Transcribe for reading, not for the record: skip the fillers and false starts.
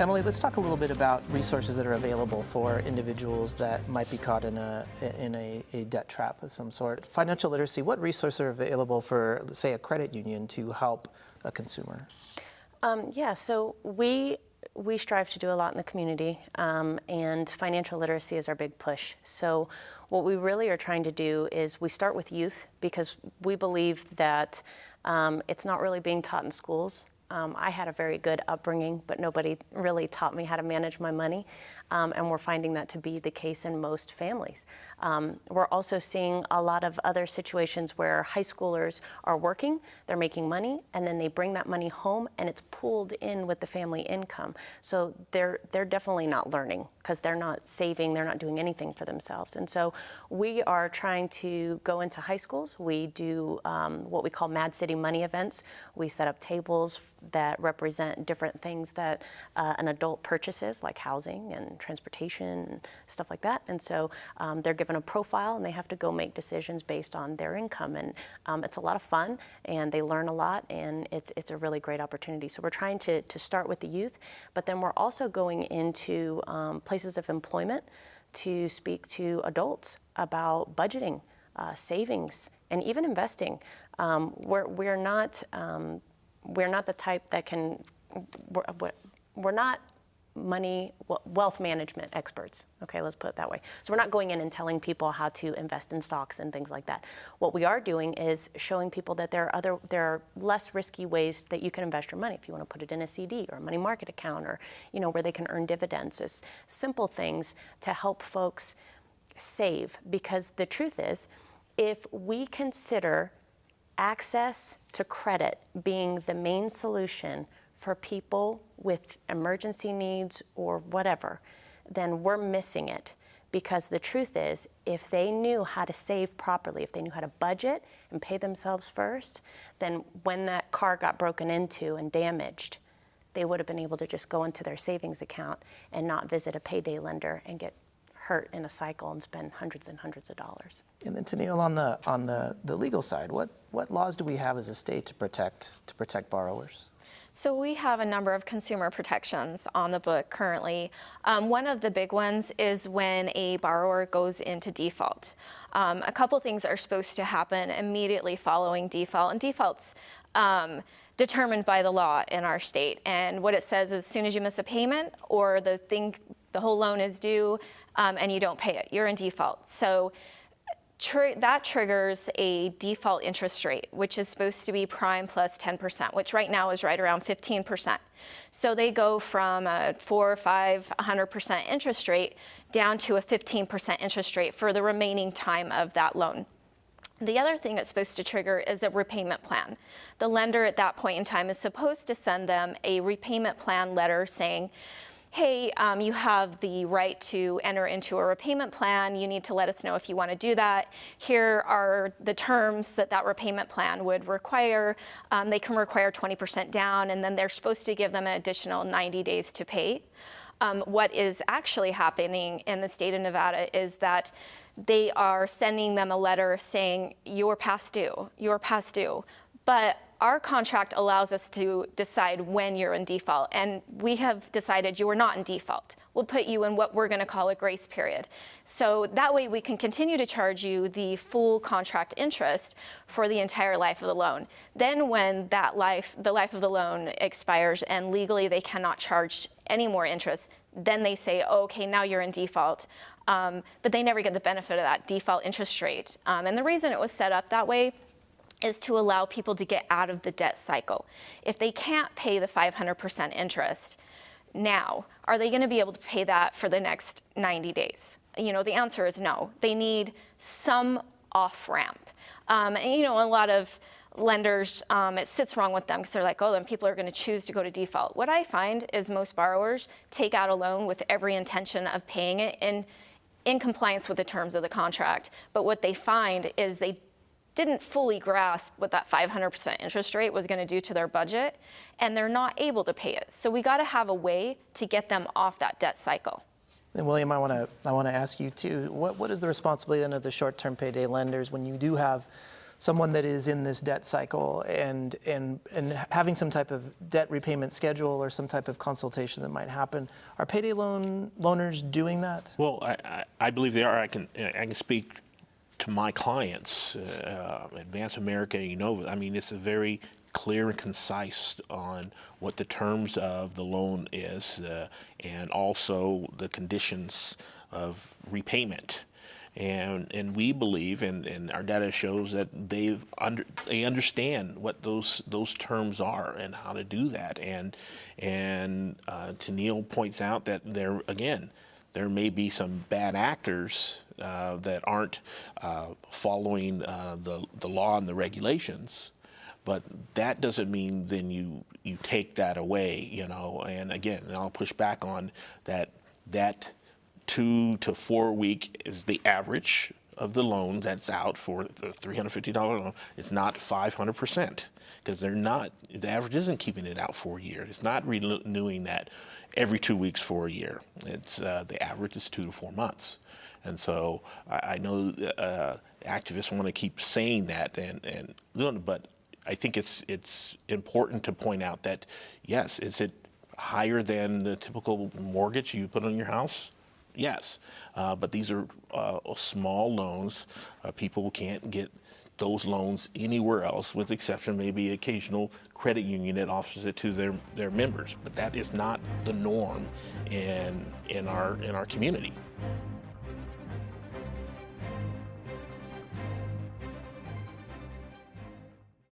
Emily, let's talk a little bit about resources that are available for individuals that might be caught in a debt trap of some sort. Financial literacy, what resources are available for, let's say, a credit union to help a consumer? So we strive to do a lot in the community, and financial literacy is our big push. So what we really are trying to do is we start with youth, because we believe that it's not really being taught in schools. I had a very good upbringing, but nobody really taught me how to manage my money, and we're finding that to be the case in most families. We're also seeing a lot of other situations where high schoolers are working, they're making money, and then they bring that money home and it's pooled in with the family income. So they're definitely not learning, because they're not saving, they're not doing anything for themselves. And so we are trying to go into high schools. We do what we call Mad City Money events. We set up tables that represent different things that an adult purchases, like housing and transportation and stuff like that. And so they're given a profile and they have to go make decisions based on their income. And it's a lot of fun, and they learn a lot, and it's a really great opportunity. So we're trying to start with the youth, but then we're also going into places of employment to speak to adults about budgeting, savings, and even investing. We're not the type that can, we're not wealth management experts. Okay, let's put it that way. So we're not going in and telling people how to invest in stocks and things like that. What we are doing is showing people that there are less risky ways that you can invest your money. If you want to put it in a CD or a money market account, or where they can earn dividends. It's simple things to help folks save, because the truth is, if we consider access to credit being the main solution for people with emergency needs or whatever, then we're missing it. Because the truth is, if they knew how to save properly, if they knew how to budget and pay themselves first, then when that car got broken into and damaged, they would have been able to just go into their savings account and not visit a payday lender and get hurt in a cycle and spend hundreds and hundreds of dollars. And then Tennille, on the legal side, what laws do we have as a state to protect borrowers? So we have a number of consumer protections on the book currently. One of the big ones is when a borrower goes into default. A couple things are supposed to happen immediately following default, and default's determined by the law in our state. And what it says is, as soon as you miss a payment or the whole loan is due and you don't pay it, you're in default. So that triggers a default interest rate, which is supposed to be prime plus 10%, which right now is right around 15%. So they go from a 4, 5, 100% interest rate down to a 15% interest rate for the remaining time of that loan. The other thing it's supposed to trigger is a repayment plan. The lender at that point in time is supposed to send them a repayment plan letter saying, hey, you have the right to enter into a repayment plan. You need to let us know if you want to do that. Here are the terms that repayment plan would require. They can require 20% down, and then they're supposed to give them an additional 90 days to pay. What is actually happening in the state of Nevada is that they are sending them a letter saying, you're past due. But our contract allows us to decide when you're in default, and we have decided you are not in default. We'll put you in what we're going to call a grace period. So that way we can continue to charge you the full contract interest for the entire life of the loan. Then when the life of the loan expires and legally they cannot charge any more interest, then they say, oh, okay, now you're in default. But they never get the benefit of that default interest rate. And the reason it was set up that way is to allow people to get out of the debt cycle. If they can't pay the 500% interest now, are they going to be able to pay that for the next 90 days? The answer is no. They need some off-ramp. And a lot of lenders, it sits wrong with them because they're like, oh, then people are going to choose to go to default. What I find is most borrowers take out a loan with every intention of paying it in compliance with the terms of the contract. But what they find is they didn't fully grasp what that 500% interest rate was going to do to their budget, and they're not able to pay it. So we got to have a way to get them off that debt cycle. And William, I want to ask you too, what is the responsibility then of the short-term payday lenders when you do have someone that is in this debt cycle and having some type of debt repayment schedule or some type of consultation that might happen. Are payday loaners doing that? Well, I believe they are. I can speak to my clients, Advance America and Unova. I mean, it's a very clear and concise on what the terms of the loan is and also the conditions of repayment. And we believe, and our data shows that they understand what those terms are and how to do that. And Tennille points out that there may be some bad actors that aren't following the law and the regulations, but that doesn't mean then you take that away, you know. And again, and I'll push back on that 2 to 4 week is the average of the loan that's out for the $350 loan. It's not 500% because the average isn't keeping it out for a year. It's not renewing that every 2 weeks for a year. It's the average is 2 to 4 months. And so I know activists want to keep saying that, but I think it's important to point out that, yes, is it higher than the typical mortgage you put on your house? Yes, but these are small loans. People can't get those loans anywhere else, with the exception maybe occasional credit union that offers it to their members. But that is not the norm in our community.